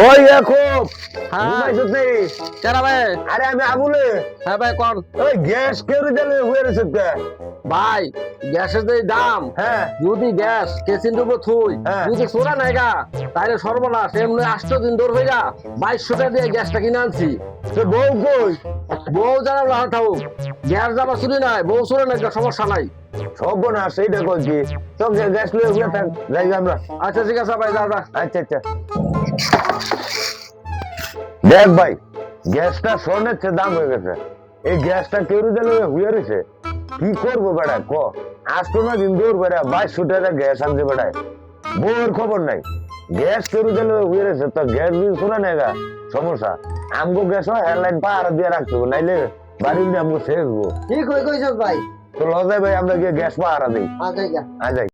ওই এখন হ্যাঁ কেরা ভাই? আরে আমি আবুলে হ্যাঁ ভাই কোন? ওই গ্যাস কেউ দিলে হয়ে রয়েছে ভাই গ্যাসের যে দাম, হ্যাঁ যদি গ্যাস কেসিন দেবো থুই, হ্যাঁ। যদি চোরা নাই গা তাহলে সর্বনাশ। এমনি 8 দিন ধরে হয়ে গা 2200 টাকা দিয়ে গ্যাসটা কিনে আনছি। তো বউ কই বউ জানাবো না থাও, গ্যাস যাবা চুরি নাই, বউ চুরে নাই, সমস্যা নাই। সব না সেইটা করছি তো গ্যাস লিয়ে হয়ে থাক যাই আমরা আচ্ছা ঠিক আছে ভাই, যা যা। আচ্ছা আচ্ছা দেখ ভাই গ্যাসটা স্বর্ণের চেয়ে দাম হয়ে গেছে এই গ্যাসটা কেউ দিলে হয়ে রয়েছে কি করবো বেড়া ক আসতো না দিন দূর বেড়া 2200 টাকা গ্যাস আনছে বেড়ায় বউর খবর নাই গ্যাস কেউ দিলে হয়ে রয়েছে তো গ্যাস দিন শোনা নেগা সমস্যা আমগো গ্যাস হয় এয়ারলাইন পাহাড় দিয়ে রাখতো নাইলে বাড়ি আমগো শেষ গো ঠিক হয়ে কইছস ভাই। তো লজাই ভাই আমরা গিয়ে গ্যাস পাহারা দিই আচ্ছা আজাই